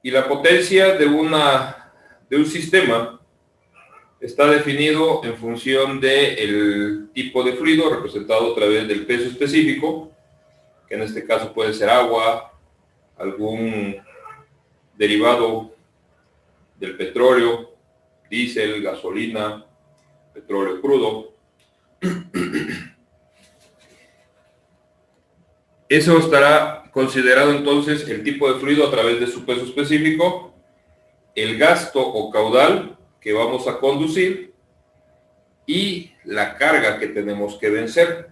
Y la potencia de un sistema está definido en función del tipo de fluido, representado a través del peso específico, que en este caso puede ser agua, algún derivado del petróleo, diésel, gasolina, petróleo crudo. Eso estará considerado entonces el tipo de fluido a través de su peso específico, el gasto o caudal que vamos a conducir y la carga que tenemos que vencer.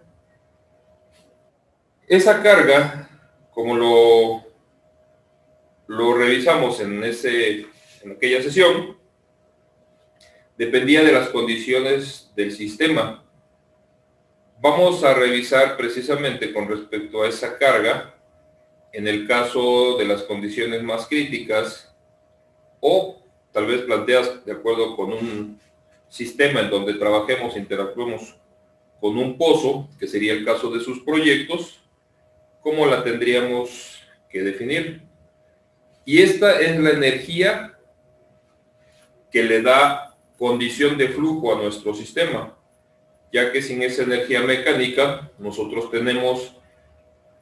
Esa carga, como lo revisamos en aquella sesión, dependía de las condiciones del sistema. Vamos a revisar precisamente con respecto a esa carga, en el caso de las condiciones más críticas, o tal vez planteas de acuerdo con un sistema en donde trabajemos, interactuemos con un pozo, que sería el caso de sus proyectos, cómo la tendríamos que definir. Y esta es la energía que le da condición de flujo a nuestro sistema, ya que sin esa energía mecánica nosotros tenemos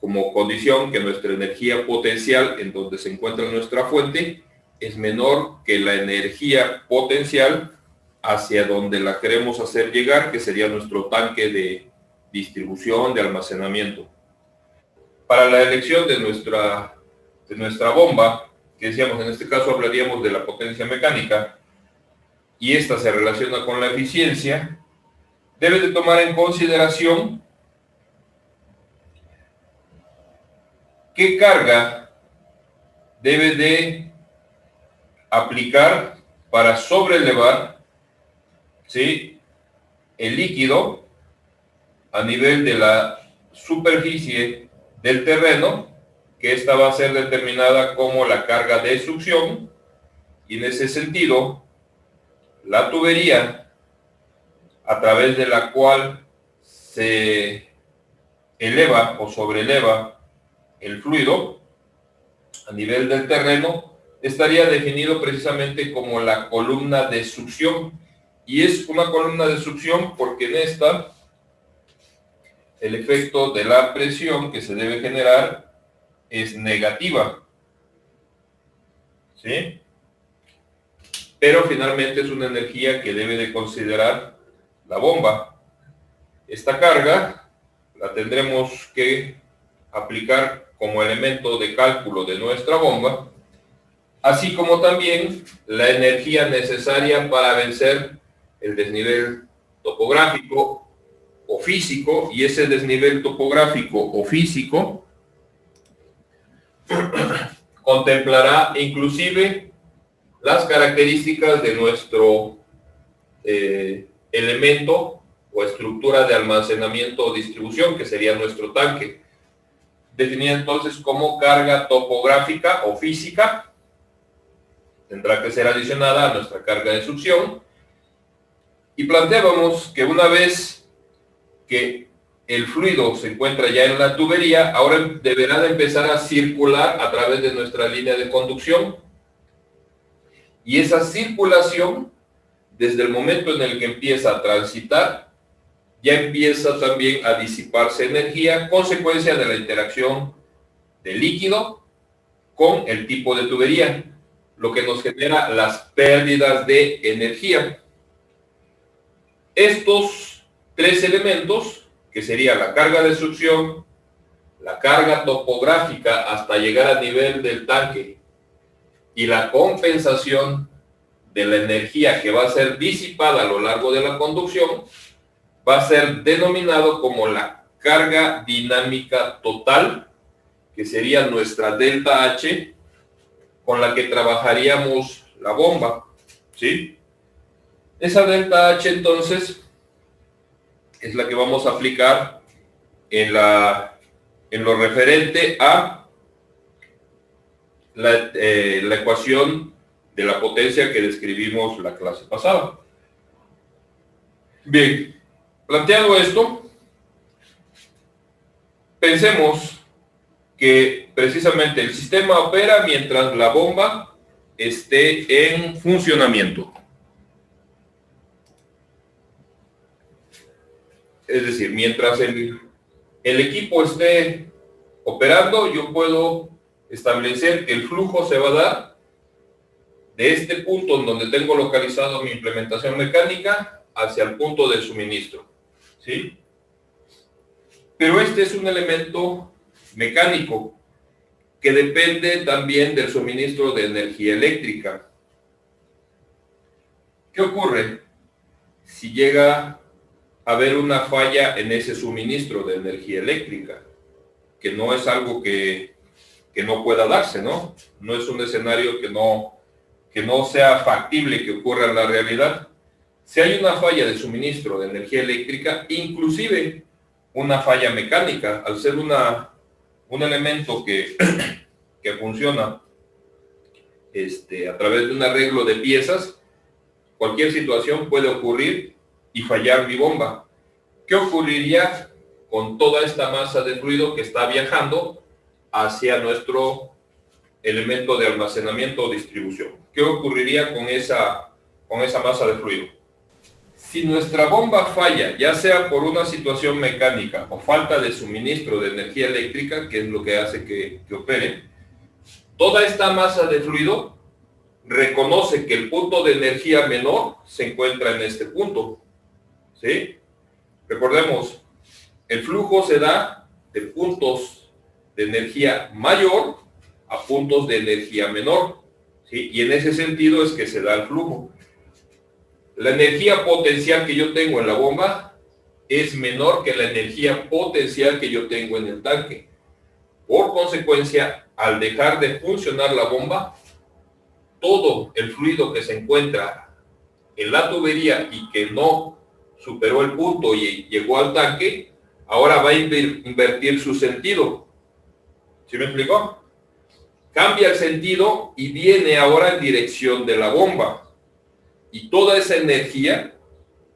como condición que nuestra energía potencial, en donde se encuentra nuestra fuente, es menor que la energía potencial hacia donde la queremos hacer llegar, que sería nuestro tanque de distribución, de almacenamiento. Para la elección de nuestra bomba, que decíamos, en este caso hablaríamos de la potencia mecánica, y esta se relaciona con la eficiencia, debe de tomar en consideración qué carga debe de aplicar para sobrelevar, ¿sí?, el líquido a nivel de la superficie del terreno, que esta va a ser determinada como la carga de succión, y en ese sentido, la tubería a través de la cual se eleva o sobreleva el fluido a nivel del terreno estaría definido precisamente como la columna de succión. Y es una columna de succión porque en esta el efecto de la presión que se debe generar es negativa, ¿sí? Pero finalmente es una energía que debe de considerar la bomba. Esta carga la tendremos que aplicar como elemento de cálculo de nuestra bomba, así como también la energía necesaria para vencer el desnivel topográfico o físico, y ese desnivel topográfico o físico contemplará inclusive las características de nuestro elemento o estructura de almacenamiento o distribución, que sería nuestro tanque, definida entonces como carga topográfica o física. Tendrá que ser adicionada a nuestra carga de succión, y planteábamos que una vez que el fluido se encuentra ya en la tubería, ahora deberá de empezar a circular a través de nuestra línea de conducción, y esa circulación, desde el momento en el que empieza a transitar, ya empieza también a disiparse energía, consecuencia de la interacción del líquido con el tipo de tubería, lo que nos genera las pérdidas de energía. Estos tres elementos, que sería la carga de succión, la carga topográfica hasta llegar al nivel del tanque y la compensación de la energía que va a ser disipada a lo largo de la conducción, va a ser denominado como la carga dinámica total, que sería nuestra delta H, con la que trabajaríamos la bomba, ¿sí? Esa delta H entonces es la que vamos a aplicar en lo referente a la ecuación de la potencia que describimos la clase pasada. Bien, planteando esto, pensemos que precisamente el sistema opera mientras la bomba esté en funcionamiento. Es decir, mientras el equipo esté operando, yo puedo establecer que el flujo se va a dar de este punto en donde tengo localizado mi implementación mecánica hacia el punto de suministro, ¿sí? Pero este es un elemento mecánico que depende también del suministro de energía eléctrica. ¿Qué ocurre si llega a haber una falla en ese suministro de energía eléctrica? Que no es algo que no pueda darse, ¿no? No es un escenario que no sea factible que ocurra en la realidad. Si hay una falla de suministro de energía eléctrica, inclusive una falla mecánica, al ser un elemento que funciona a través de un arreglo de piezas, cualquier situación puede ocurrir y fallar mi bomba. ¿Qué ocurriría con toda esta masa de fluido que está viajando hacia nuestro elemento de almacenamiento o distribución? ¿Qué ocurriría con esa masa de fluido? Si nuestra bomba falla, ya sea por una situación mecánica o falta de suministro de energía eléctrica, que es lo que hace que opere, toda esta masa de fluido reconoce que el punto de energía menor se encuentra en este punto, ¿sí? Recordemos, el flujo se da de puntos de energía mayor a puntos de energía menor, ¿sí? Y en ese sentido es que se da el flujo. La energía potencial que yo tengo en la bomba es menor que la energía potencial que yo tengo en el tanque. Por consecuencia, al dejar de funcionar la bomba, todo el fluido que se encuentra en la tubería y que no superó el punto y llegó al tanque, ahora va a invertir su sentido. ¿Sí me explicó? Cambia el sentido y viene ahora en dirección de la bomba. Y toda esa energía,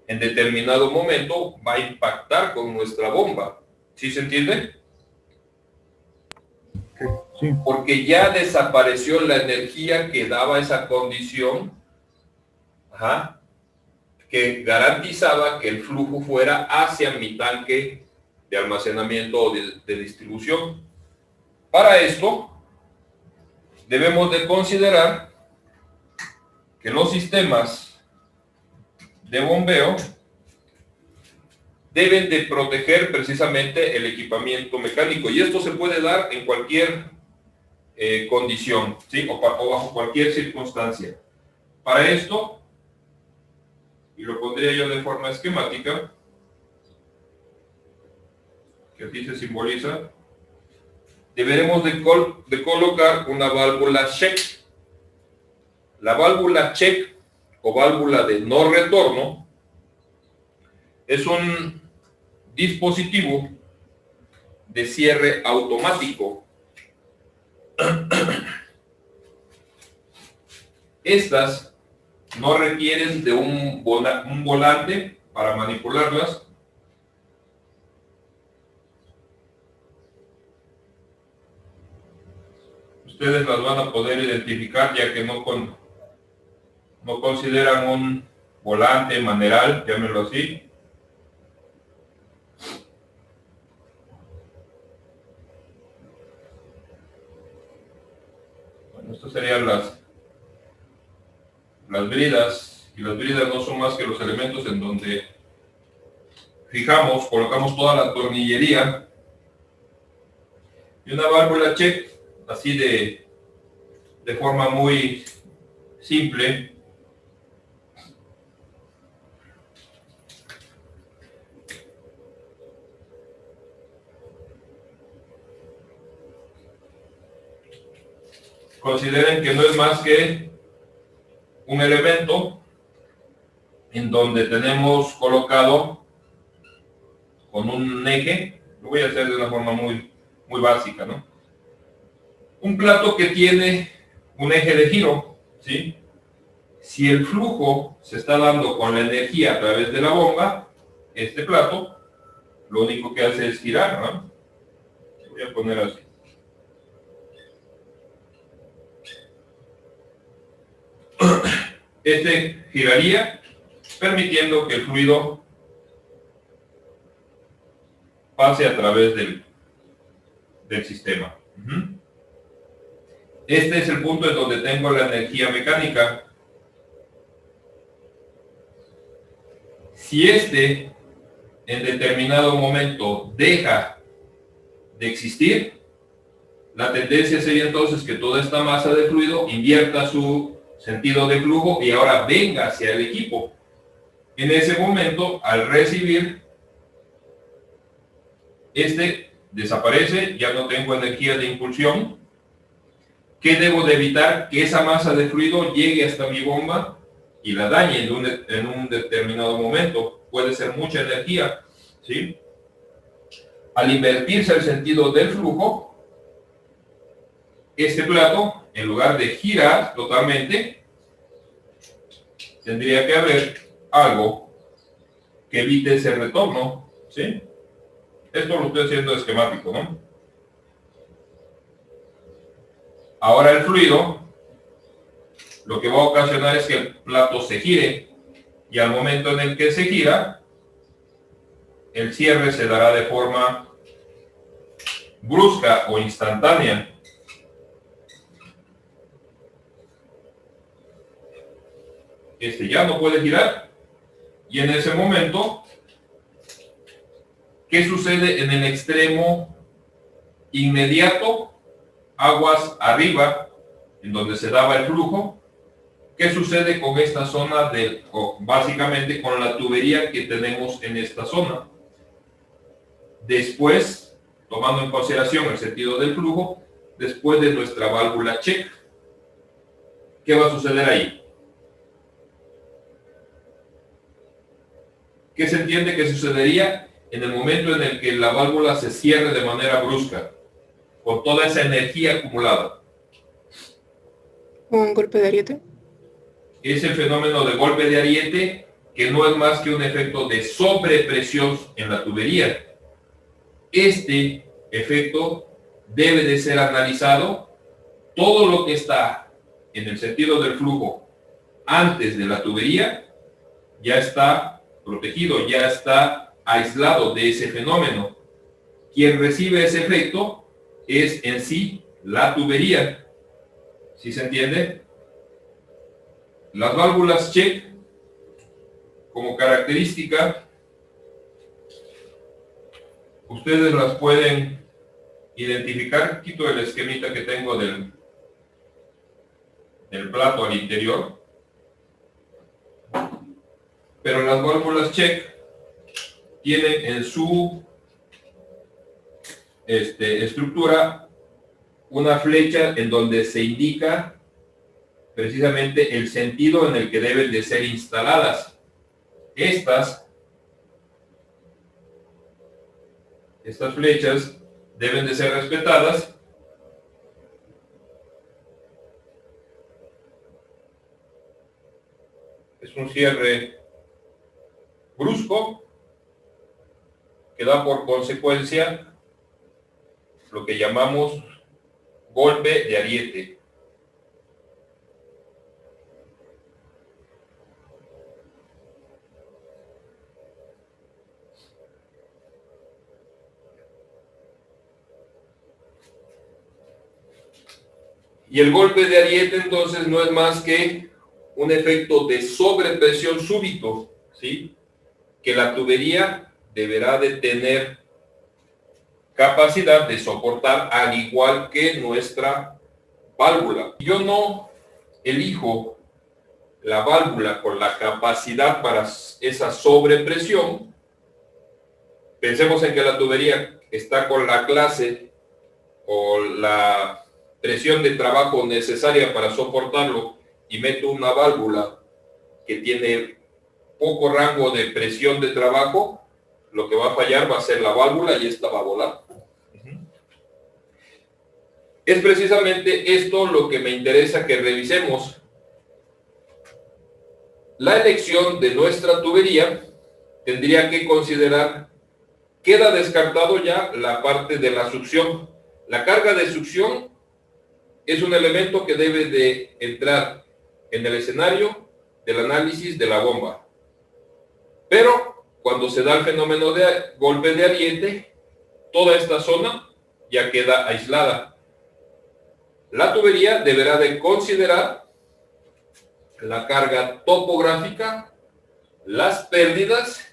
en determinado momento, va a impactar con nuestra bomba. ¿Sí se entiende? Sí. Porque ya desapareció la energía que daba esa condición, que garantizaba que el flujo fuera hacia mi tanque de almacenamiento o de distribución. Para esto, debemos de considerar que los sistemas de bombeo deben de proteger precisamente el equipamiento mecánico, y esto se puede dar en cualquier condición, ¿sí? o bajo cualquier circunstancia. Para esto, y lo pondría yo de forma esquemática, que aquí se simboliza, deberemos de colocar una válvula check. La válvula check o válvula de no retorno es un dispositivo de cierre automático. Estas no requieren de un volante para manipularlas. Ustedes las van a poder identificar, ya que no consideran un volante, maneral, llámenlo así. Bueno, estas serían las bridas, y las bridas no son más que los elementos en donde colocamos toda la tornillería, y una válvula check, así de forma muy simple, consideren que no es más que un elemento en donde tenemos colocado con un eje, lo voy a hacer de una forma muy básica, ¿no? Un plato que tiene un eje de giro, ¿sí? Si el flujo se está dando con la energía a través de la bomba, este plato lo único que hace es girar, ¿no? Voy a poner así. Este giraría, permitiendo que el fluido pase a través del sistema. Este es el punto en donde tengo la energía mecánica. Si este en determinado momento deja de existir, la tendencia sería entonces que toda esta masa de fluido invierta su sentido de flujo y ahora venga hacia el equipo. En ese momento, al recibir, este desaparece, ya no tengo energía de impulsión. ¿Qué debo de evitar? Que esa masa de fluido llegue hasta mi bomba y la dañe en un determinado momento. Puede ser mucha energía, ¿sí? Al invertirse el sentido del flujo, este plato, en lugar de girar totalmente, tendría que haber algo que evite ese retorno, ¿sí? Esto lo estoy haciendo esquemático, ¿no? Ahora el fluido, lo que va a ocasionar es que el plato se gire, y al momento en el que se gira, el cierre se dará de forma brusca o instantánea. Este ya no puede girar, y en ese momento, ¿qué sucede en el extremo inmediato? Aguas arriba, en donde se daba el flujo. ¿Qué sucede con esta zona básicamente con la tubería que tenemos en esta zona? Después, tomando en consideración el sentido del flujo, después de nuestra válvula check, ¿qué va a suceder ahí? ¿Qué se entiende que sucedería en el momento en el que la válvula se cierre de manera brusca, con toda esa energía acumulada? ¿Un golpe de ariete? Es el fenómeno de golpe de ariete, que no es más que un efecto de sobrepresión en la tubería. Este efecto debe de ser analizado. Todo lo que está en el sentido del flujo antes de la tubería ya está protegido, ya está aislado de ese fenómeno. Quien recibe ese efecto es en sí la tubería. ¿Sí se entiende? Las válvulas check, como característica, ustedes las pueden identificar. Quito el esquemita que tengo del plato al interior. Pero las válvulas check tienen en su estructura una flecha en donde se indica precisamente el sentido en el que deben de ser instaladas. Estas flechas deben de ser respetadas. Es un cierre brusco que da por consecuencia lo que llamamos golpe de ariete. Y el golpe de ariete entonces no es más que un efecto de sobrepresión súbito, ¿sí? Que la tubería deberá de tener capacidad de soportar, al igual que nuestra válvula. Yo no elijo la válvula con la capacidad para esa sobrepresión. Pensemos en que la tubería está con la clase o la presión de trabajo necesaria para soportarlo, y meto una válvula que tiene poco rango de presión de trabajo, lo que va a fallar va a ser la válvula y esta va a volar. Es precisamente esto lo que me interesa que revisemos. La elección de nuestra tubería tendría que considerar, queda descartado ya la parte de la succión. La carga de succión es un elemento que debe de entrar en el escenario del análisis de la bomba. Pero cuando se da el fenómeno de golpe de ariete, toda esta zona ya queda aislada. La tubería deberá de considerar la carga topográfica, las pérdidas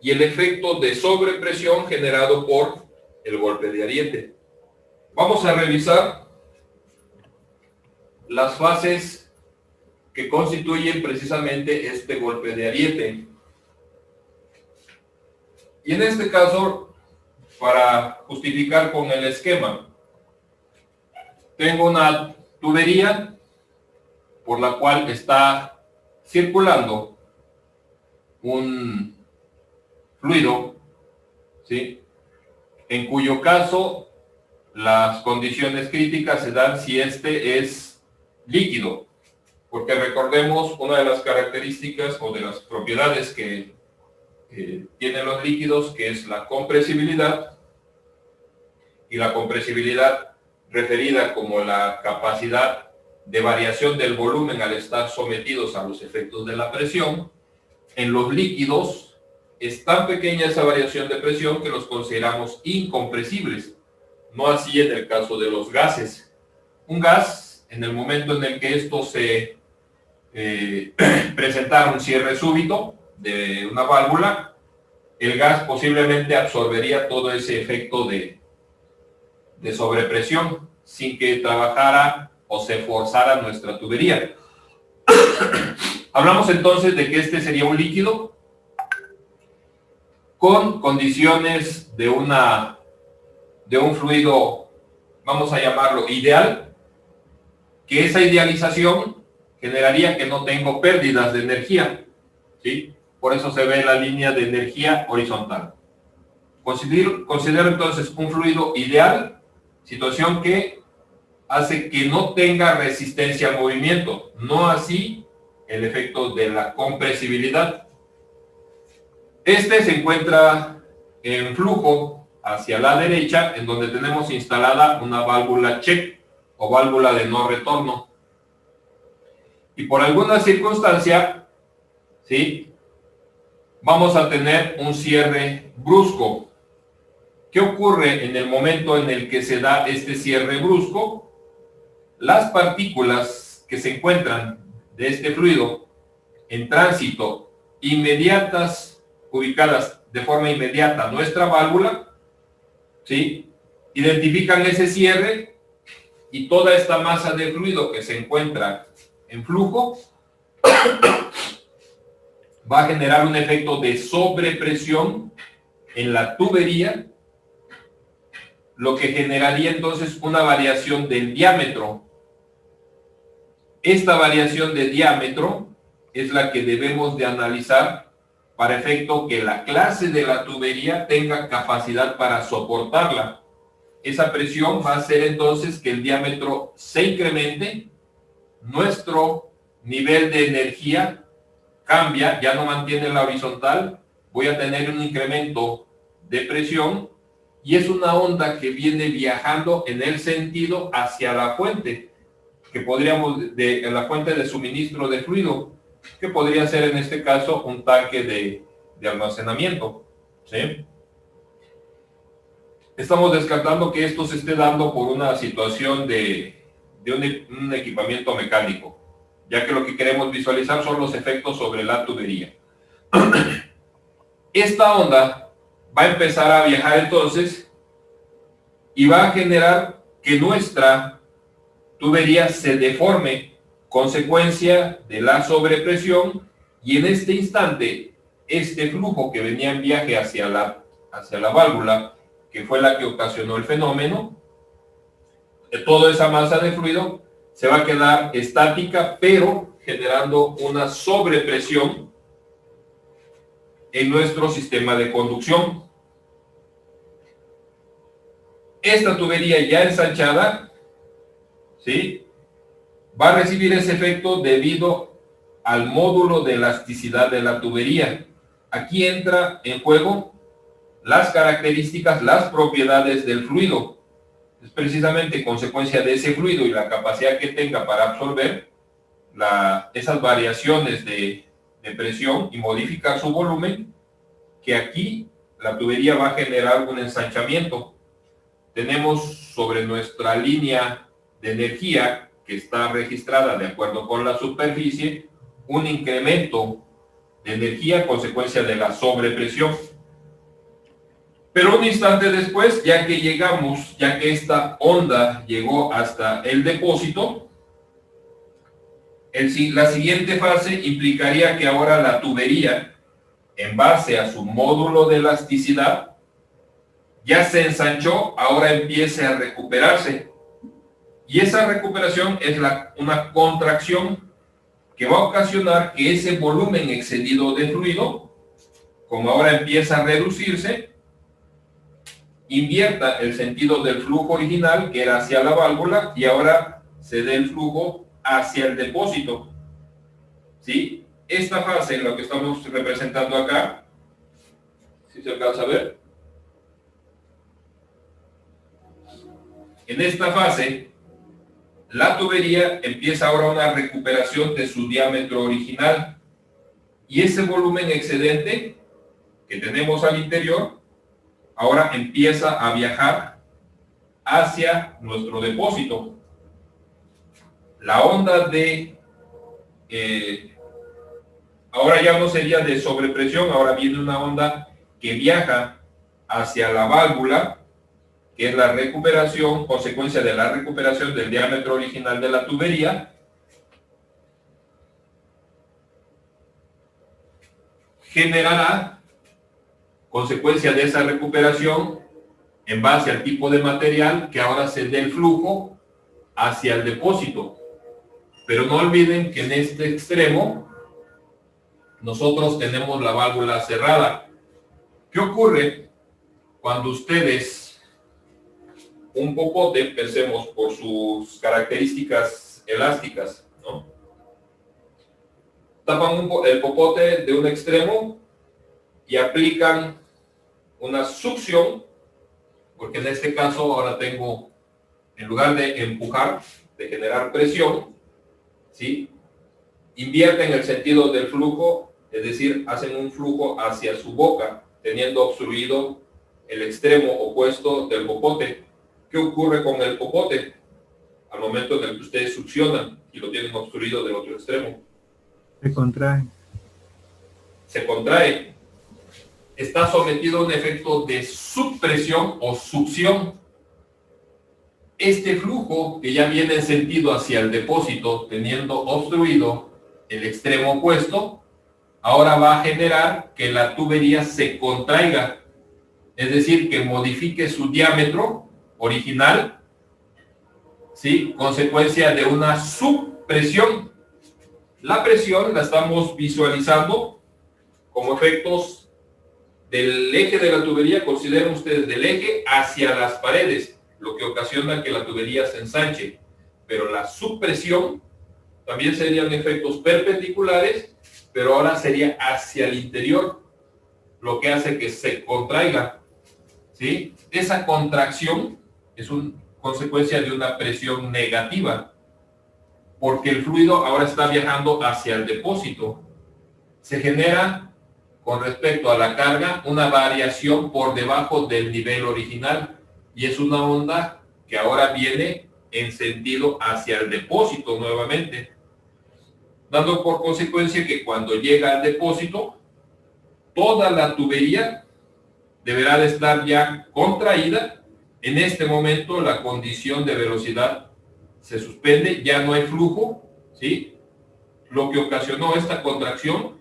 y el efecto de sobrepresión generado por el golpe de ariete. Vamos a revisar las fases que constituyen precisamente este golpe de ariete. Y en este caso, para justificar con el esquema, tengo una tubería por la cual está circulando un fluido, ¿sí?, en cuyo caso las condiciones críticas se dan si este es líquido, porque recordemos una de las características o de las propiedades que tienen los líquidos, que es la compresibilidad, y la compresibilidad referida como la capacidad de variación del volumen al estar sometidos a los efectos de la presión. En los líquidos es tan pequeña esa variación de presión que los consideramos incompresibles, no así en el caso de los gases. Un gas, en el momento en el que esto se presentara un cierre súbito de una válvula, el gas posiblemente absorbería todo ese efecto de sobrepresión sin que trabajara o se forzara nuestra tubería. Hablamos entonces de que este sería un líquido con condiciones de un fluido, vamos a llamarlo ideal, que esa idealización generaría que no tengo pérdidas de energía, ¿sí? Por eso se ve la línea de energía horizontal. Considero entonces un fluido ideal, situación que hace que no tenga resistencia al movimiento, no así el efecto de la compresibilidad. Este se encuentra en flujo hacia la derecha, en donde tenemos instalada una válvula check o válvula de no retorno. Y por alguna circunstancia, ¿sí?, vamos a tener un cierre brusco. ¿Qué ocurre en el momento en el que se da este cierre brusco? Las partículas que se encuentran de este fluido en tránsito inmediatas, ubicadas de forma inmediata a nuestra válvula, ¿sí?, identifican ese cierre y toda esta masa de fluido que se encuentra en flujo va a generar un efecto de sobrepresión en la tubería, lo que generaría entonces una variación del diámetro. Esta variación de diámetro es la que debemos de analizar para efecto que la clase de la tubería tenga capacidad para soportarla. Esa presión va a hacer entonces que el diámetro se incremente, nuestro nivel de energía cambia, ya no mantiene la horizontal, voy a tener un incremento de presión y es una onda que viene viajando en el sentido hacia la fuente, que podríamos, de la fuente de suministro de fluido, que podría ser en este caso un tanque de almacenamiento, ¿sí? Estamos descartando que esto se esté dando por una situación de un equipamiento mecánico, ya que lo que queremos visualizar son los efectos sobre la tubería. Esta onda va a empezar a viajar entonces y va a generar que nuestra tubería se deforme, consecuencia de la sobrepresión, y en este instante este flujo que venía en viaje hacia la válvula, que fue la que ocasionó el fenómeno, toda esa masa de fluido se va a quedar estática, pero generando una sobrepresión en nuestro sistema de conducción. Esta tubería ya ensanchada, ¿sí?, va a recibir ese efecto debido al módulo de elasticidad de la tubería. Aquí entra en juego las características, las propiedades del fluido. Es precisamente consecuencia de ese fluido y la capacidad que tenga para absorber esas variaciones de presión y modificar su volumen, que aquí la tubería va a generar un ensanchamiento. Tenemos sobre nuestra línea de energía, que está registrada de acuerdo con la superficie, un incremento de energía a consecuencia de la sobrepresión. Pero un instante después, ya que esta onda llegó hasta el depósito, la siguiente fase implicaría que ahora la tubería, en base a su módulo de elasticidad, ya se ensanchó, ahora empiece a recuperarse. Y esa recuperación es una contracción que va a ocasionar que ese volumen excedido de fluido, como ahora empieza a reducirse, invierta el sentido del flujo original, que era hacia la válvula, y ahora se dé el flujo hacia el depósito. ¿Sí? Esta fase, lo que estamos representando acá, si se alcanza a ver, en esta fase, la tubería empieza ahora una recuperación de su diámetro original, y ese volumen excedente que tenemos al interior ahora empieza a viajar hacia nuestro depósito. La onda ahora ya no sería de sobrepresión, ahora viene una onda que viaja hacia la válvula, que es la recuperación, consecuencia de la recuperación del diámetro original de la tubería. Generará, consecuencia de esa recuperación, en base al tipo de material, que ahora se dé el flujo hacia el depósito. Pero no olviden que en este extremo nosotros tenemos la válvula cerrada. ¿Qué ocurre cuando ustedes un popote, pensemos por sus características elásticas, ¿no? Tapan el popote de un extremo y aplican una succión, porque en este caso ahora tengo, en lugar de empujar, de generar presión, ¿sí? Invierten el sentido del flujo, es decir, hacen un flujo hacia su boca, teniendo obstruido el extremo opuesto del popote. ¿Qué ocurre con el popote al momento en el que ustedes succionan y lo tienen obstruido del otro extremo? Se contrae. Se contrae. Está sometido a un efecto de subpresión o succión. Este flujo, que ya viene en sentido hacia el depósito, teniendo obstruido el extremo opuesto, ahora va a generar que la tubería se contraiga, es decir, que modifique su diámetro original, ¿sí? Consecuencia de una subpresión. La presión la estamos visualizando como efectos del eje de la tubería, consideren ustedes del eje hacia las paredes, lo que ocasiona que la tubería se ensanche. Pero la subpresión también serían efectos perpendiculares, pero ahora sería hacia el interior, lo que hace que se contraiga, ¿sí? Esa contracción es una consecuencia de una presión negativa, porque el fluido ahora está viajando hacia el depósito. Se genera, con respecto a la carga, una variación por debajo del nivel original, y es una onda que ahora viene en sentido hacia el depósito nuevamente, dando por consecuencia que cuando llega al depósito, toda la tubería deberá de estar ya contraída. En este momento la condición de velocidad se suspende, ya no hay flujo, ¿sí? Lo que ocasionó esta contracción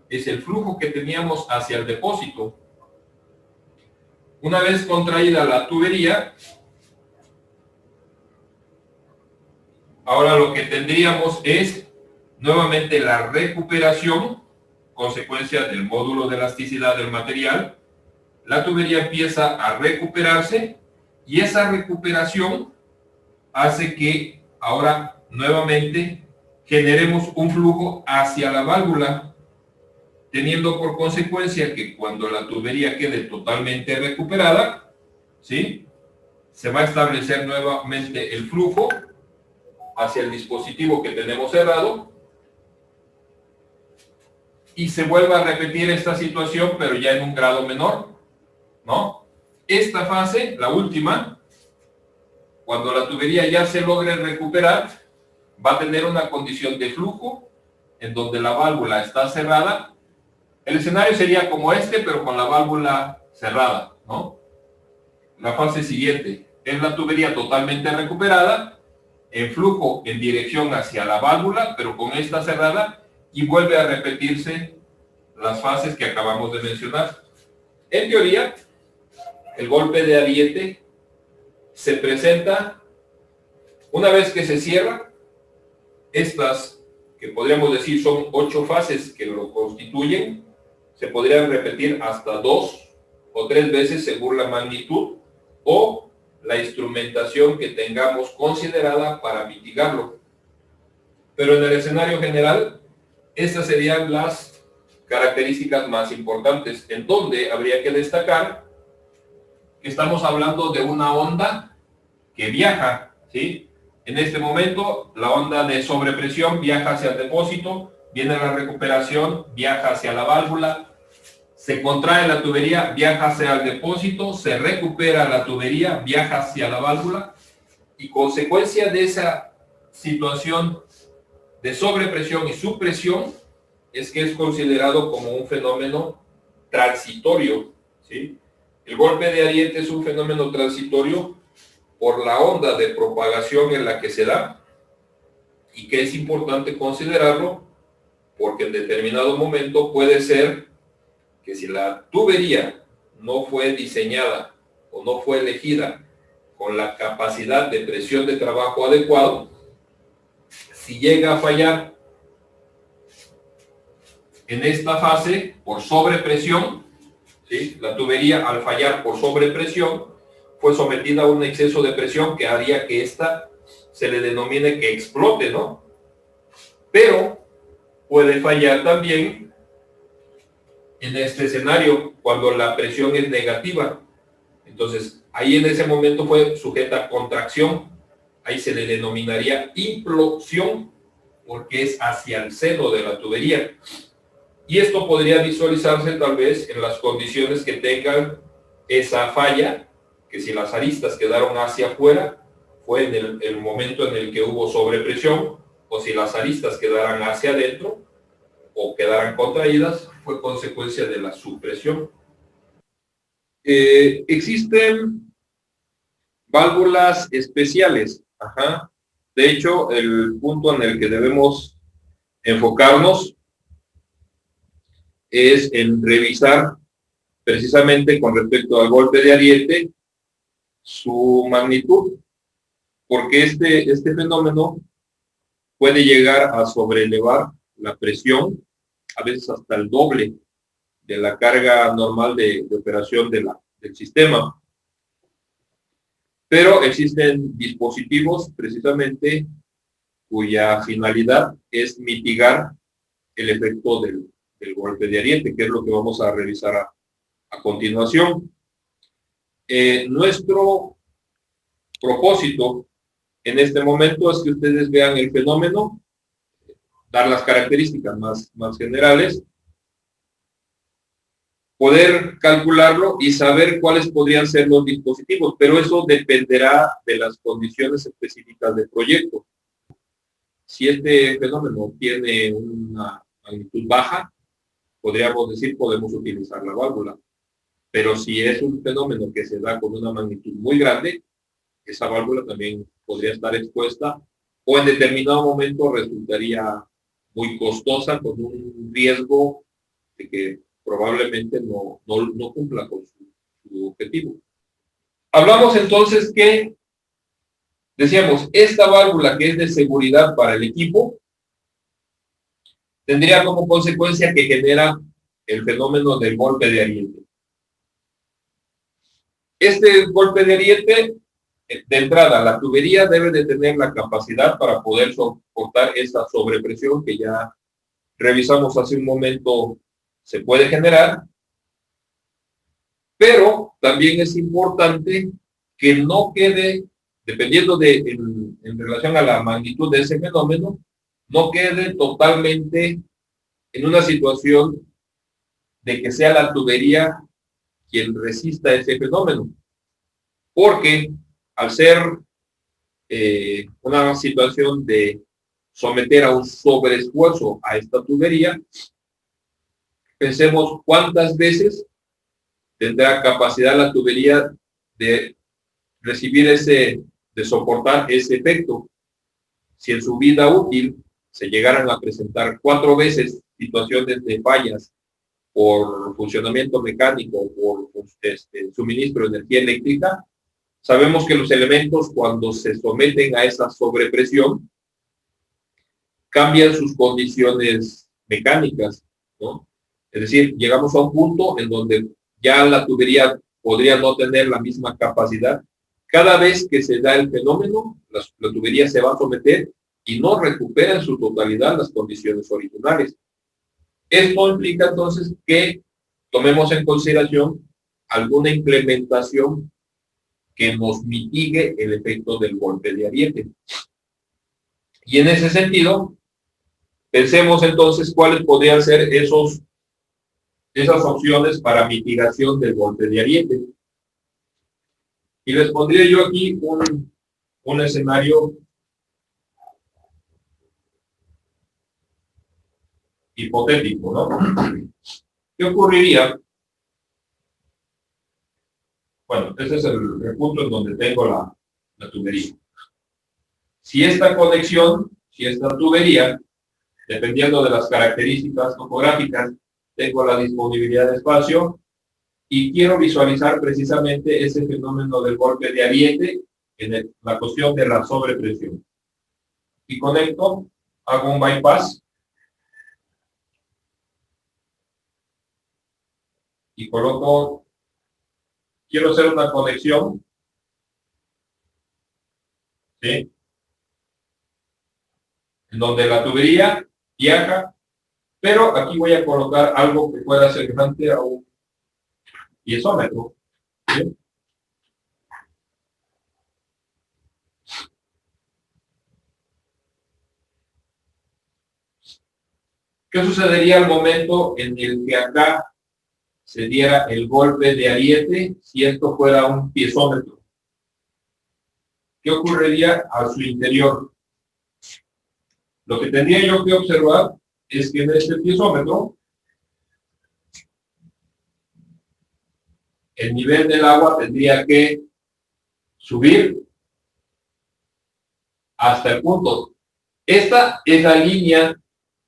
es el flujo que teníamos hacia el depósito. Una vez contraída la tubería, ahora lo que tendríamos es nuevamente la recuperación, consecuencia del módulo de elasticidad del material. La tubería empieza a recuperarse y esa recuperación hace que ahora nuevamente generemos un flujo hacia la válvula, teniendo por consecuencia que cuando la tubería quede totalmente recuperada, ¿sí?, se va a establecer nuevamente el flujo hacia el dispositivo que tenemos cerrado, y se vuelve a repetir esta situación, pero ya en un grado menor, ¿no? Esta fase, la última, cuando la tubería ya se logre recuperar, va a tener una condición de flujo en donde la válvula está cerrada. El escenario sería como este, pero con la válvula cerrada, ¿no? La fase siguiente es la tubería totalmente recuperada, en flujo en dirección hacia la válvula, pero con esta cerrada, y vuelve a repetirse las fases que acabamos de mencionar. En teoría, el golpe de ariete se presenta una vez que se cierra. Estas, que podríamos decir son 8 fases que lo constituyen, se podrían repetir hasta 2 o 3 veces según la magnitud o la instrumentación que tengamos considerada para mitigarlo. Pero en el escenario general, estas serían las características más importantes, en donde habría que destacar que estamos hablando de una onda que viaja, ¿sí? En este momento, la onda de sobrepresión viaja hacia el depósito, viene la recuperación, viaja hacia la válvula, se contrae la tubería, viaja hacia el depósito, se recupera la tubería, viaja hacia la válvula, y consecuencia de esa situación de sobrepresión y subpresión es que es considerado como un fenómeno transitorio, ¿sí? El golpe de ariete es un fenómeno transitorio por la onda de propagación en la que se da, y que es importante considerarlo porque en determinado momento puede ser que si la tubería no fue diseñada o no fue elegida con la capacidad de presión de trabajo adecuado, si llega a fallar en esta fase por sobrepresión, ¿sí? La tubería al fallar por sobrepresión fue sometida a un exceso de presión que haría que ésta se le denomine que explote, ¿no? Pero puede fallar también en este escenario cuando la presión es negativa. Entonces, ahí en ese momento fue sujeta a contracción. Ahí se le denominaría implosión porque es hacia el seno de la tubería. Y esto podría visualizarse tal vez en las condiciones que tengan esa falla, que si las aristas quedaron hacia afuera, fue en el momento en el que hubo sobrepresión, o si las aristas quedaran hacia adentro, o quedaran contraídas, fue consecuencia de la subpresión. Existen válvulas especiales. Ajá. De hecho, el punto en el que debemos enfocarnos es en revisar precisamente con respecto al golpe de ariete su magnitud, porque este fenómeno puede llegar a sobrelevar la presión, a veces hasta el doble de la carga normal de operación del sistema. Pero existen dispositivos precisamente cuya finalidad es mitigar el efecto del golpe de ariete, que es lo que vamos a revisar a continuación. Nuestro propósito en este momento es que ustedes vean el fenómeno, dar las características más generales, poder calcularlo y saber cuáles podrían ser los dispositivos, pero eso dependerá de las condiciones específicas del proyecto. Si este fenómeno tiene una magnitud baja, podríamos decir podemos utilizar la válvula, pero si es un fenómeno que se da con una magnitud muy grande, esa válvula también podría estar expuesta o en determinado momento resultaría muy costosa con un riesgo de que probablemente no cumpla con su objetivo. Hablamos entonces que, decíamos, esta válvula que es de seguridad para el equipo tendría como consecuencia que genera el fenómeno del golpe de ariete. Este golpe de ariete, de entrada, la tubería debe de tener la capacidad para poder soportar esta sobrepresión que ya revisamos hace un momento se puede generar, pero también es importante que no quede, dependiendo en relación a la magnitud de ese fenómeno, no quede totalmente en una situación de que sea la tubería quien resista ese fenómeno, porque al ser una situación de someter a un sobreesfuerzo a esta tubería, pensemos cuántas veces tendrá capacidad la tubería de recibir de soportar ese efecto. Si en su vida útil se llegaran a presentar 4 veces situaciones de fallas por funcionamiento mecánico, por suministro de energía eléctrica, sabemos que los elementos, cuando se someten a esa sobrepresión, cambian sus condiciones mecánicas, ¿no? Es decir, llegamos a un punto en donde ya la tubería podría no tener la misma capacidad. Cada vez que se da el fenómeno, la tubería se va a someter y no recupera en su totalidad las condiciones originales. Esto implica entonces que tomemos en consideración alguna implementación que nos mitigue el efecto del golpe de ariete. Y en ese sentido, pensemos entonces cuáles podrían ser esas opciones para mitigación del golpe de ariete. Y les pondría yo aquí un escenario hipotético, ¿no? ¿Qué ocurriría? Bueno, ese es el punto en donde tengo la tubería. Si esta conexión, si esta tubería, dependiendo de las características topográficas, tengo la disponibilidad de espacio y quiero visualizar precisamente ese fenómeno del golpe de ariete en la cuestión de la sobrepresión. Y conecto, hago un bypass y coloco, quiero hacer una conexión, ¿sí?, en donde la tubería viaja, pero aquí voy a colocar algo que pueda ser semejante a un piezómetro, ¿sí? ¿Qué sucedería al momento en el que acá se diera el golpe de ariete si esto fuera un piezómetro? ¿Qué ocurriría a su interior? Lo que tendría yo que observar es que en este piezómetro el nivel del agua tendría que subir hasta el punto. Esta es la línea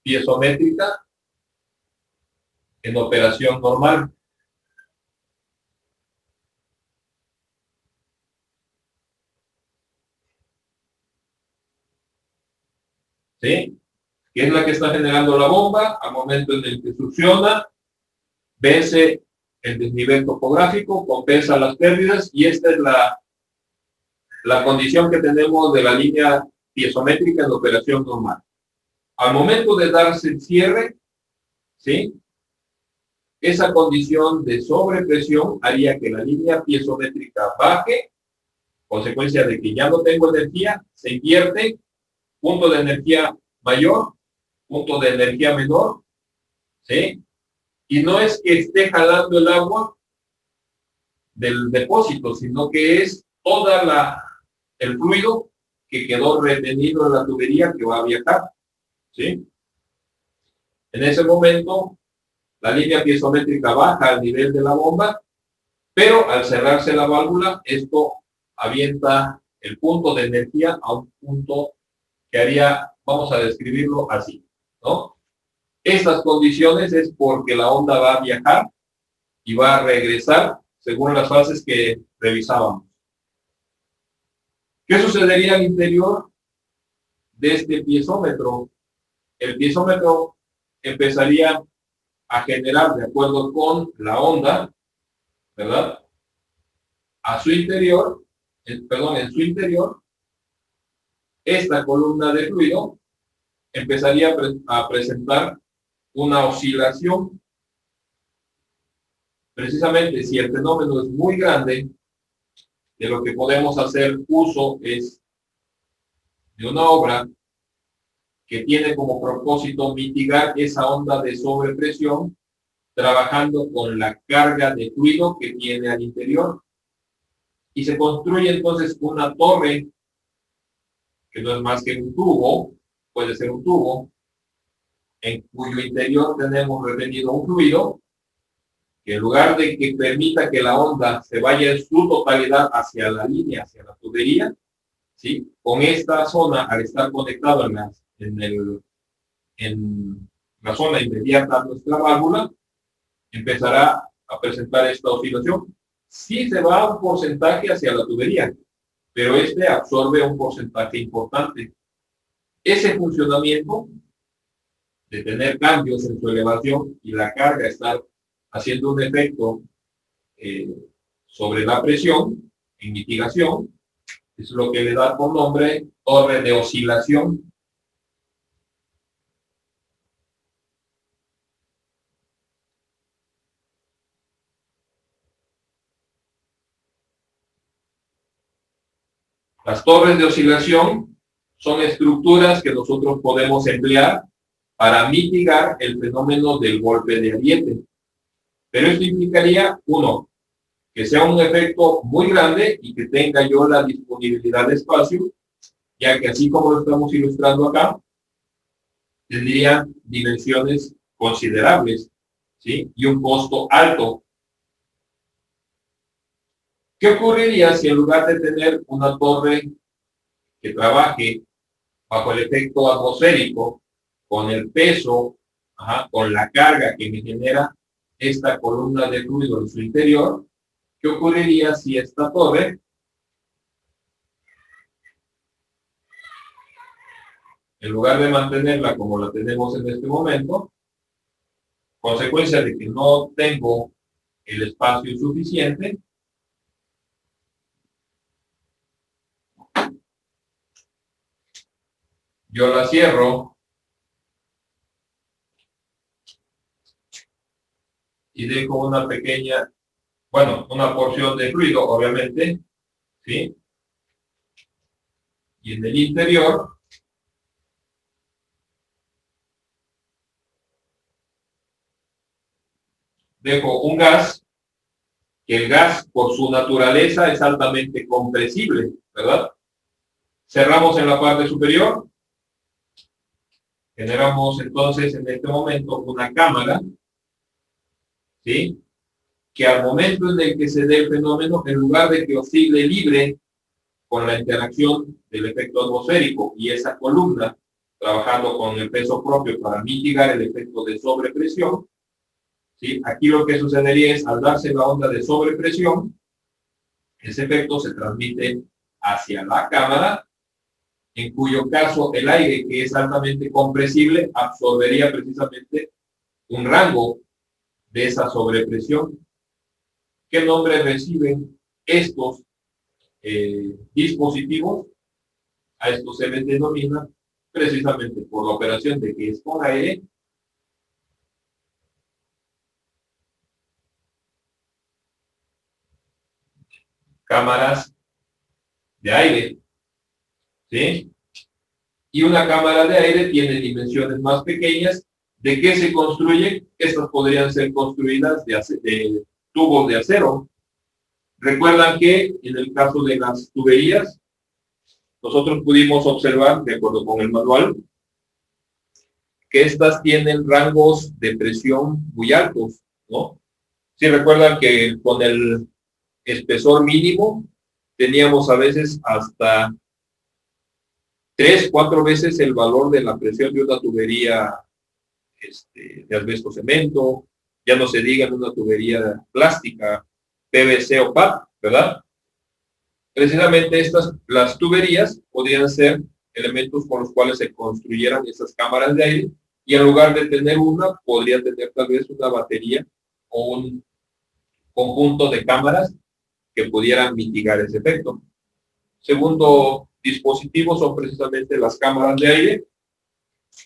piezométrica en operación normal. ¿Sí? Que es la que está generando la bomba al momento en el que succiona, vence el desnivel topográfico, compensa las pérdidas, y esta es la condición que tenemos de la línea piezométrica en operación normal. Al momento de darse el cierre, ¿sí?, esa condición de sobrepresión haría que la línea piezométrica baje, consecuencia de que ya no tengo energía, se invierte, punto de energía mayor, punto de energía menor, ¿sí? Y no es que esté jalando el agua del depósito, sino que es toda el fluido que quedó retenido en la tubería que va a viajar, ¿sí? En ese momento, la línea piezométrica baja al nivel de la bomba, pero al cerrarse la válvula, esto avienta el punto de energía a un punto que haría, vamos a describirlo así, ¿no? Estas condiciones es porque la onda va a viajar y va a regresar según las fases que revisábamos. ¿Qué sucedería al interior de este piezómetro? El piezómetro empezaría a generar, de acuerdo con la onda, ¿verdad?, a su interior, en su interior, esta columna de fluido empezaría a presentar una oscilación. Precisamente si el fenómeno es muy grande, de lo que podemos hacer uso es de una obra que tiene como propósito mitigar esa onda de sobrepresión, trabajando con la carga de fluido que tiene al interior. Y se construye entonces una torre, que no es más que un tubo, puede ser un tubo, en cuyo interior tenemos retenido un fluido, que en lugar de que permita que la onda se vaya en su totalidad hacia la línea, hacia la tubería, ¿sí? Con esta zona, al estar conectado en la zona inmediata a nuestra válvula, empezará a presentar esta oscilación. Sí se va un porcentaje hacia la tubería, pero este absorbe un porcentaje importante. Ese funcionamiento de tener cambios en su elevación y la carga estar haciendo un efecto sobre la presión en mitigación, es lo que le da por nombre torre de oscilación. Las torres de oscilación son estructuras que nosotros podemos emplear para mitigar el fenómeno del golpe de ariete. Pero esto implicaría, uno, que sea un efecto muy grande y que tenga yo la disponibilidad de espacio, ya que así como lo estamos ilustrando acá, tendría dimensiones considerables, ¿sí? Y un costo alto. ¿Qué ocurriría si en lugar de tener una torre que trabaje bajo el efecto atmosférico, con el peso, con la carga que me genera esta columna de fluido en su interior? ¿Qué ocurriría si esta torre, en lugar de mantenerla como la tenemos en este momento, consecuencia de que no tengo el espacio suficiente, yo la cierro y dejo una pequeña, bueno, una porción de fluido, obviamente, ¿sí? Y en el interior dejo un gas, que el gas por su naturaleza es altamente compresible, ¿verdad? Cerramos en la parte superior, generamos entonces en este momento una cámara, ¿sí? Que al momento en el que se dé el fenómeno, en lugar de que oscile libre con la interacción del efecto atmosférico y esa columna trabajando con el peso propio para mitigar el efecto de sobrepresión, ¿sí? Aquí lo que sucedería es, al darse la onda de sobrepresión, ese efecto se transmite hacia la cámara, en cuyo caso el aire, que es altamente compresible, absorbería precisamente un rango de esa sobrepresión. ¿Qué nombre reciben estos dispositivos? A esto se les denomina, precisamente por la operación de que es con aire, cámaras de aire, ¿sí? Y una cámara de aire tiene dimensiones más pequeñas. ¿De qué se construyen? Estas podrían ser construidas de tubos de acero. Recuerdan que en el caso de las tuberías, nosotros pudimos observar, de acuerdo con el manual, que estas tienen rangos de presión muy altos, ¿no? Si recuerdan que con el espesor mínimo teníamos a veces hasta 3, 4 veces el valor de la presión de una tubería de asbesto cemento, ya no se diga en una tubería plástica, PVC o PAP, ¿verdad? Precisamente las tuberías podrían ser elementos con los cuales se construyeran esas cámaras de aire, y en lugar de tener una, podría tener tal vez una batería o un conjunto de cámaras que pudieran mitigar ese efecto. Segundo dispositivo son precisamente las cámaras de aire.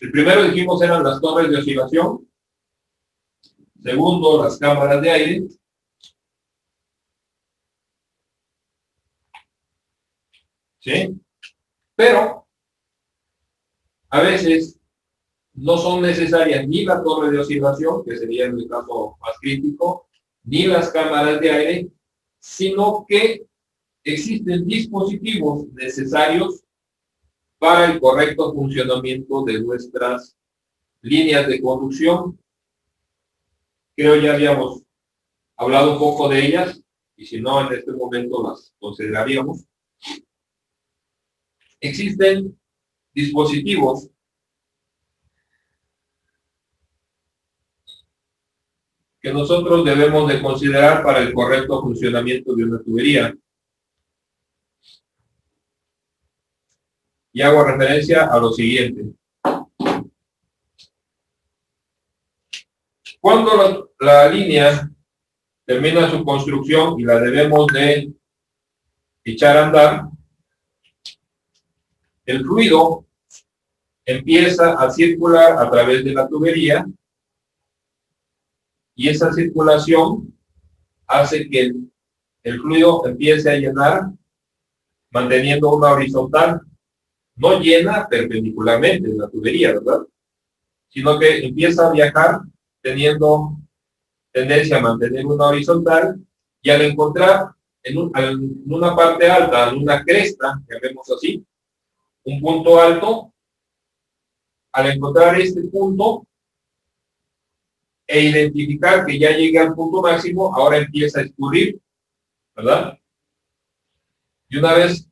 El primero, dijimos, eran las torres de oscilación. Segundo, las cámaras de aire. ¿Sí? Pero a veces no son necesarias ni la torre de oscilación, que sería en el caso más crítico, ni las cámaras de aire, sino que existen dispositivos necesarios para el correcto funcionamiento de nuestras líneas de conducción. Creo ya habíamos hablado un poco de ellas, y si no, en este momento las consideraríamos. Existen dispositivos que nosotros debemos de considerar para el correcto funcionamiento de una tubería. Y hago referencia a lo siguiente. Cuando la línea termina su construcción y la debemos de echar a andar, el fluido empieza a circular a través de la tubería y esa circulación hace que el fluido empiece a llenar manteniendo una horizontal. No llena perpendicularmente en la tubería, ¿verdad? Sino que empieza a viajar teniendo tendencia a mantener una horizontal, y al encontrar en una parte alta, en una cresta, llamemos así, un punto alto, al encontrar este punto e identificar que ya llegué al punto máximo, ahora empieza a escurrir, ¿verdad? Y una vez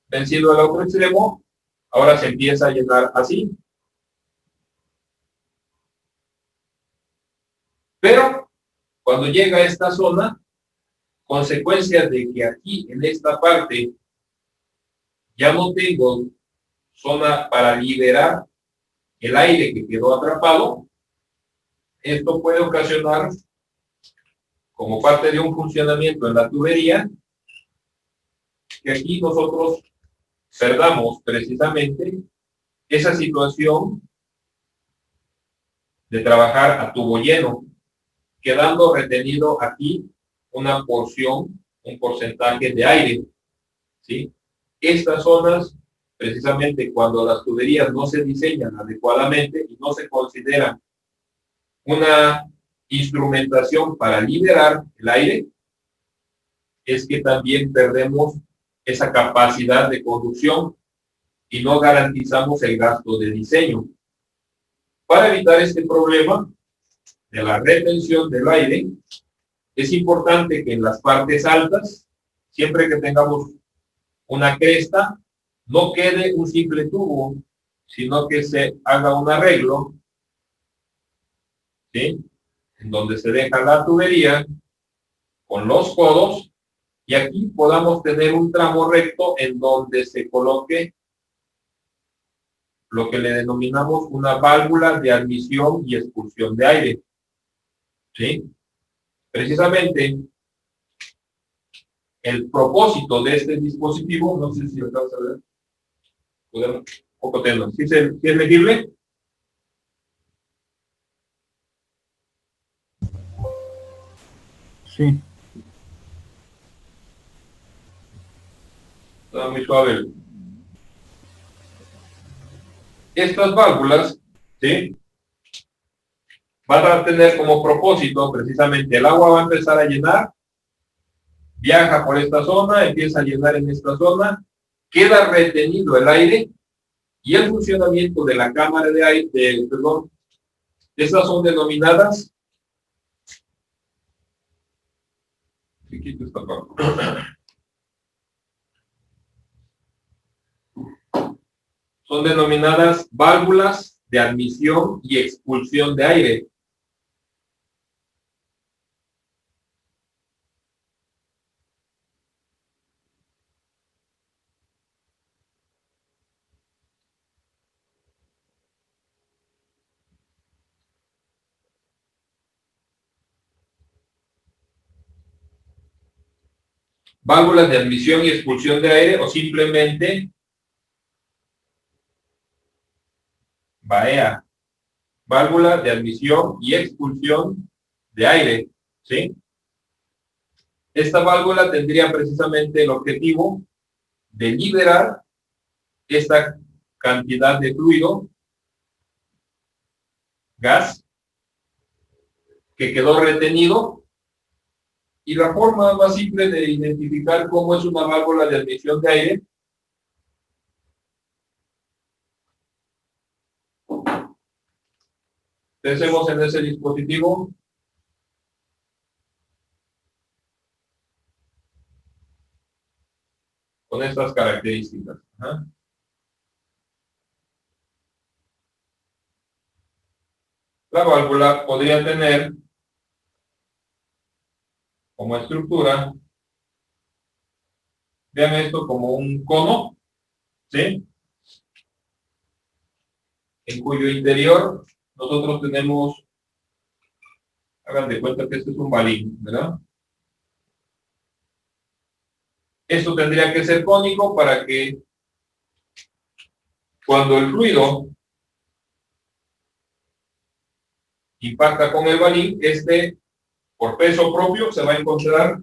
vencido el otro extremo, ahora se empieza a llenar así. Pero cuando llega a esta zona, consecuencia de que aquí en esta parte ya no tengo zona para liberar el aire que quedó atrapado, esto puede ocasionar, como parte de un funcionamiento en la tubería, que aquí nosotros perdamos precisamente esa situación de trabajar a tubo lleno, quedando retenido aquí una porción, un porcentaje de aire, ¿sí? Estas zonas, precisamente cuando las tuberías no se diseñan adecuadamente y no se consideran una instrumentación para liberar el aire, es que también perdemos esa capacidad de conducción y no garantizamos el gasto de diseño. Para evitar este problema de la retención del aire, es importante que en las partes altas, siempre que tengamos una cresta, no quede un simple tubo, sino que se haga un arreglo, ¿sí?, en donde se deja la tubería con los codos, y aquí podamos tener un tramo recto en donde se coloque lo que le denominamos una válvula de admisión y expulsión de aire, ¿sí? Precisamente el propósito de este dispositivo, no sé si lo alcanza a ver, un poco tenue, ¿sí es legible? Sí. Está muy suave. Estas válvulas, ¿sí?, van a tener como propósito precisamente el agua va a empezar a llenar, viaja por esta zona, empieza a llenar en esta zona, queda retenido el aire, y el funcionamiento de la cámara de aire, estas son denominadas, son denominadas válvulas de admisión y expulsión de aire. Válvulas de admisión y expulsión de aire, o simplemente VAEA, válvula de admisión y expulsión de aire, ¿sí? Esta válvula tendría precisamente el objetivo de liberar esta cantidad de fluido gas que quedó retenido. Y la forma más simple de identificar cómo es una válvula de admisión de aire pensemos en ese dispositivo con estas características. Ajá. La válvula podría tener como estructura, vean esto como un cono, ¿sí? En cuyo interior nosotros tenemos, hagan de cuenta que este es un balín, ¿verdad? Esto tendría que ser cónico para que cuando el fluido impacta con el balín, este por peso propio se va a encontrar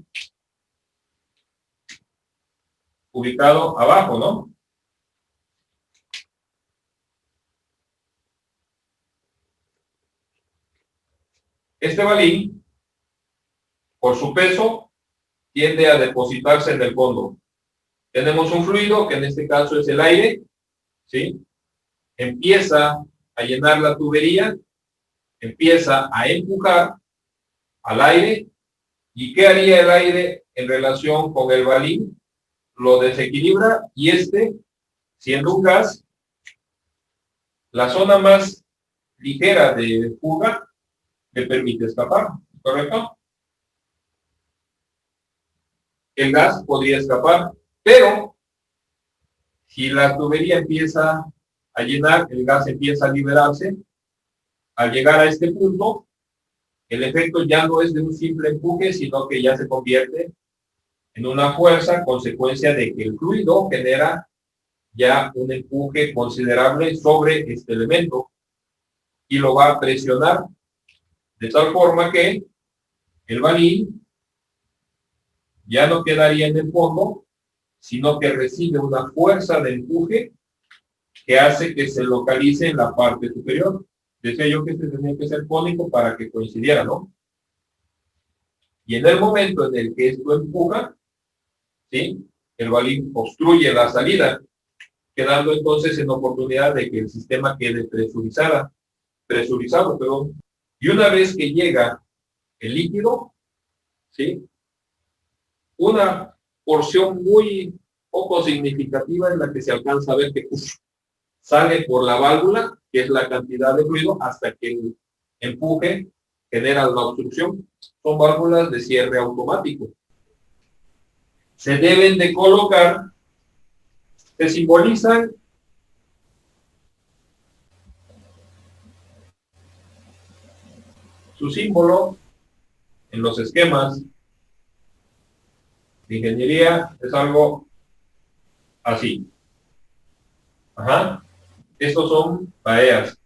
ubicado abajo, ¿no? Este balín, por su peso, tiende a depositarse en el fondo. Tenemos un fluido, que en este caso es el aire, ¿sí? Empieza a llenar la tubería, empieza a empujar al aire. ¿Y qué haría el aire en relación con el balín? Lo desequilibra y este, siendo un gas, la zona más ligera de fuga le permite escapar, ¿correcto? El gas podría escapar, pero si la tubería empieza a llenar, el gas empieza a liberarse. Al llegar a este punto, el efecto ya no es de un simple empuje, sino que ya se convierte en una fuerza, consecuencia de que el fluido genera ya un empuje considerable sobre este elemento y lo va a presionar de tal forma que el balín ya no quedaría en el fondo, sino que recibe una fuerza de empuje que hace que se localice en la parte superior. Decía yo que este tenía que ser cónico para que coincidiera, ¿no? Y en el momento en el que esto empuja, ¿sí? El balín obstruye la salida, quedando entonces en oportunidad de que el sistema quede presurizado, perdón. Y una vez que llega el líquido, ¿sí? Una porción muy poco significativa en la que se alcanza a ver que sale por la válvula, que es la cantidad de fluido, hasta que el empuje genera la obstrucción. Son válvulas de cierre automático. Se deben de colocar, se simbolizan su símbolo en los esquemas de ingeniería, es algo así. Ajá. Estos son paeas.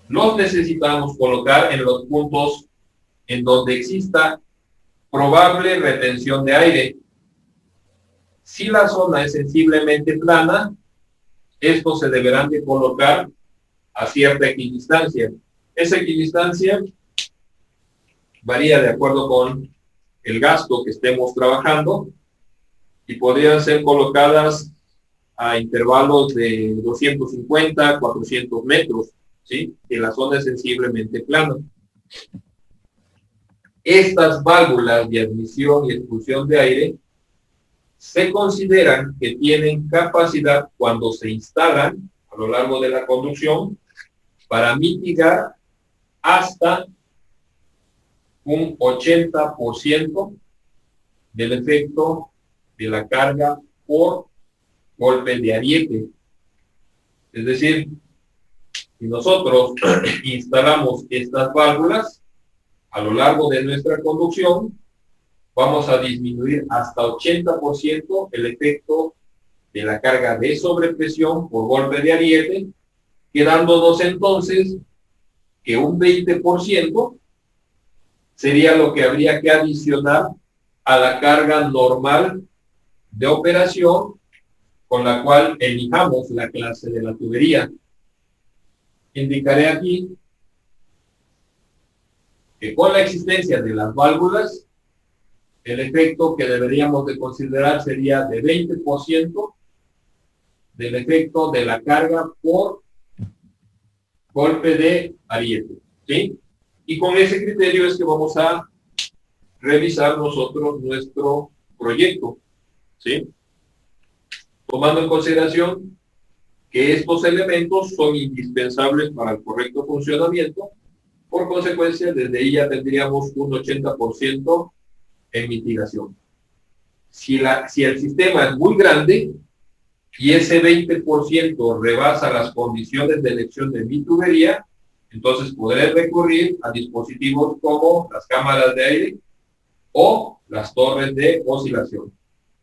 Los necesitamos colocar en los puntos en donde exista probable retención de aire. Si la zona es sensiblemente plana, estos se deberán de colocar a cierta equidistancia. Esa equidistancia varía de acuerdo con el gasto que estemos trabajando y podrían ser colocadas a intervalos de 250, 400 metros, ¿sí? Que la zona es sensiblemente plana. Estas válvulas de admisión y expulsión de aire se consideran que tienen capacidad cuando se instalan a lo largo de la conducción para mitigar hasta un 80% del efecto de la carga por golpe de ariete. Es decir, si nosotros instalamos estas válvulas a lo largo de nuestra conducción, vamos a disminuir hasta 80% el efecto de la carga de sobrepresión por golpe de ariete, quedándonos entonces que un 20% sería lo que habría que adicionar a la carga normal de operación con la cual elijamos la clase de la tubería. indicaré aquí que con la existencia de las válvulas, el efecto que deberíamos de considerar sería de 20% del efecto de la carga por golpe de ariete, ¿sí? Y con ese criterio es que vamos a revisar nosotros nuestro proyecto, ¿sí? Tomando en consideración que estos elementos son indispensables para el correcto funcionamiento, por consecuencia, desde ahí ya tendríamos un 80% en mitigación. Si el sistema es muy grande y ese 20% rebasa las condiciones de elección de mi tubería, entonces podré recurrir a dispositivos como las cámaras de aire o las torres de oscilación.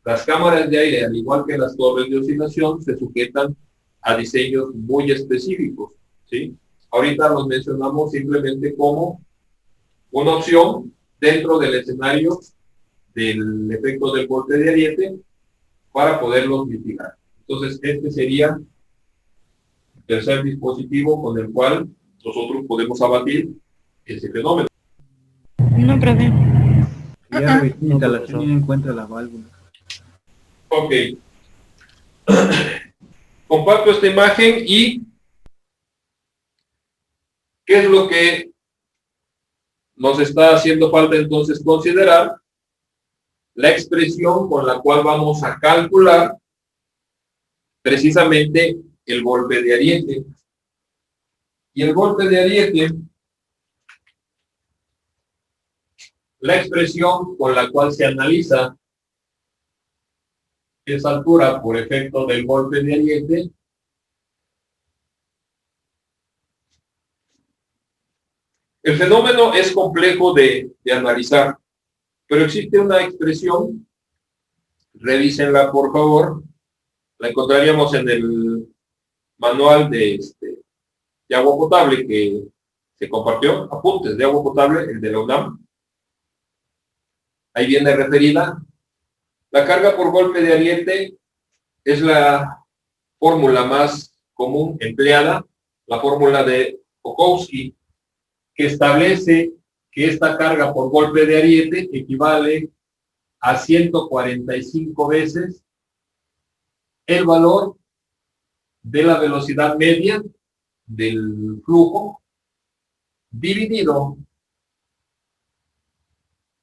Las cámaras de aire, al igual que las torres de oscilación, se sujetan a diseños muy específicos, ¿sí? Ahorita los mencionamos simplemente como una opción dentro del escenario del efecto del golpe de ariete para poderlos mitigar. Entonces, este sería el tercer dispositivo con el cual nosotros podemos abatir ese fenómeno. No, profe. Ya revisé instalación y no encuentra la válvula. Ok. Comparto esta imagen y ¿qué es lo que nos está haciendo falta entonces considerar? La expresión con la cual vamos a calcular precisamente el golpe de ariete. Y el golpe de ariete, la expresión con la cual se analiza esa altura por efecto del golpe de ariete, el fenómeno es complejo de analizar, pero existe una expresión, revísenla por favor, la encontraríamos en el manual de agua potable que se compartió, apuntes de agua potable, el de la UNAM. Ahí viene referida. La carga por golpe de ariete es la fórmula más común empleada, la fórmula de Foucault, que establece que esta carga por golpe de ariete equivale a 145 veces el valor de la velocidad media del flujo dividido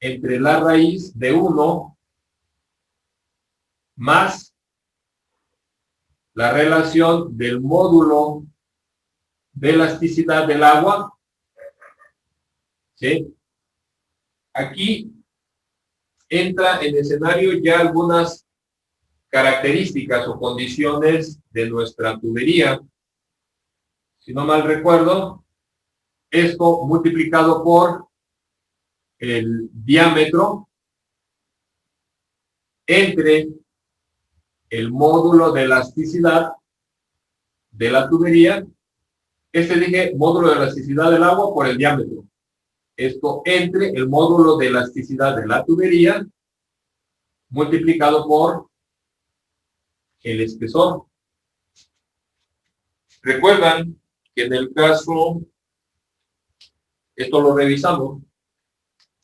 entre la raíz de 1 más la relación del módulo de elasticidad del agua, ¿sí? Aquí entra en escenario ya algunas características o condiciones de nuestra tubería. Si no mal recuerdo, esto multiplicado por el diámetro entre el módulo de elasticidad de la tubería. Dije módulo de elasticidad del agua por el diámetro. Esto entre el módulo de elasticidad de la tubería multiplicado por el espesor. Recuerdan que en el caso, esto lo revisamos,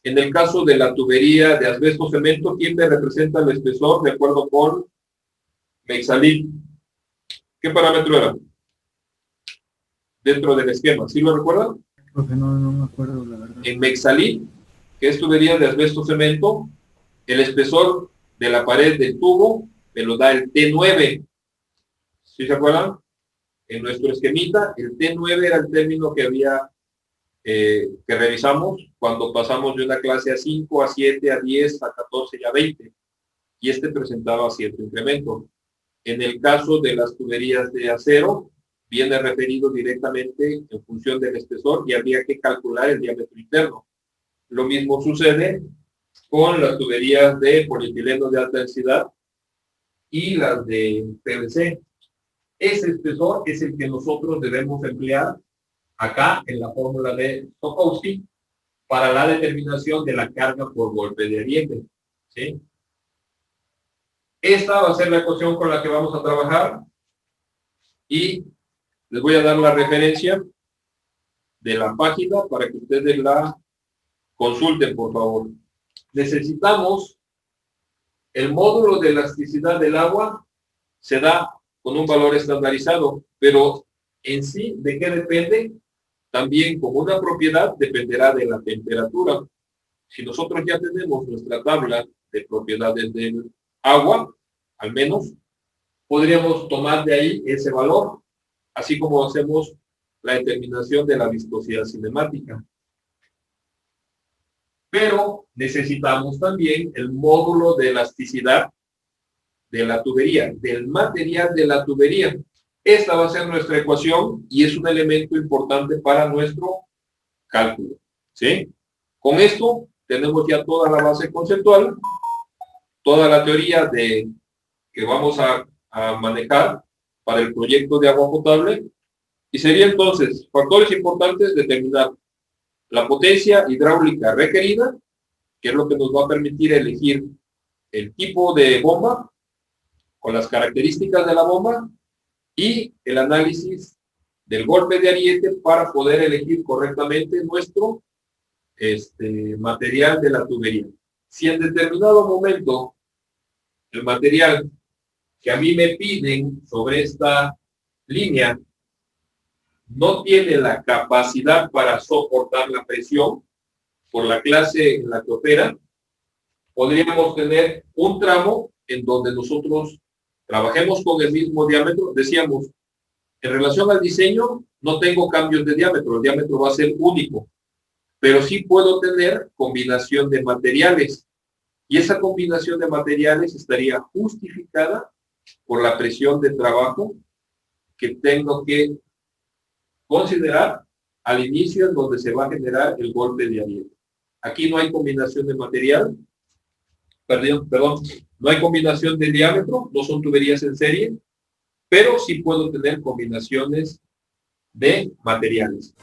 en el caso de la tubería de asbesto cemento, ¿quién me representa el espesor de acuerdo con Meixalit? ¿Qué parámetro era? Dentro del esquema, ¿sí lo recuerdan? Profe, no me acuerdo la verdad. En Meixalit, que es tubería de asbesto cemento, el espesor de la pared del tubo me lo da el T9. ¿Sí se acuerdan? En nuestro esquemita, el T9 era el término que había que revisamos cuando pasamos de una clase A5, A7, A10, A14 y A20. Y presentaba cierto incremento. En el caso de las tuberías de acero, viene referido directamente en función del espesor y habría que calcular el diámetro interno. Lo mismo sucede con las tuberías de polietileno de alta densidad y las de PVC. Ese espesor es el que nosotros debemos emplear acá en la fórmula de Stokowski para la determinación de la carga por golpe de ariete, ¿sí? Esta va a ser la ecuación con la que vamos a trabajar y Les voy a dar la referencia de la página para que ustedes la consulten, por favor. Necesitamos el módulo de elasticidad del agua, se da con un valor estandarizado, pero en sí, ¿de qué depende? También como una propiedad dependerá de la temperatura. Si nosotros ya tenemos nuestra tabla de propiedades del agua, al menos, podríamos tomar de ahí ese valor, así como hacemos la determinación de la viscosidad cinemática. Pero necesitamos también el módulo de elasticidad de la tubería, del material de la tubería. Esta va a ser nuestra ecuación y es un elemento importante para nuestro cálculo, ¿sí? Con esto tenemos ya toda la base conceptual, toda la teoría que vamos a manejar para el proyecto de agua potable. Y sería entonces, factores importantes, determinar la potencia hidráulica requerida, que es lo que nos va a permitir elegir el tipo de bomba, con las características de la bomba, y el análisis del golpe de ariete para poder elegir correctamente nuestro material de la tubería. Si en determinado momento el material que a mí me piden sobre esta línea no tiene la capacidad para soportar la presión por la clase en la que opera, podríamos tener un tramo en donde nosotros trabajemos con el mismo diámetro. Decíamos, en relación al diseño, no tengo cambios de diámetro, el diámetro va a ser único, pero sí puedo tener combinación de materiales, y esa combinación de materiales estaría justificada por la presión de trabajo que tengo que considerar al inicio en donde se va a generar el golpe de ariete. Aquí no hay combinación de material, perdón, no hay combinación de diámetro, no son tuberías en serie, pero sí puedo tener combinaciones de materiales.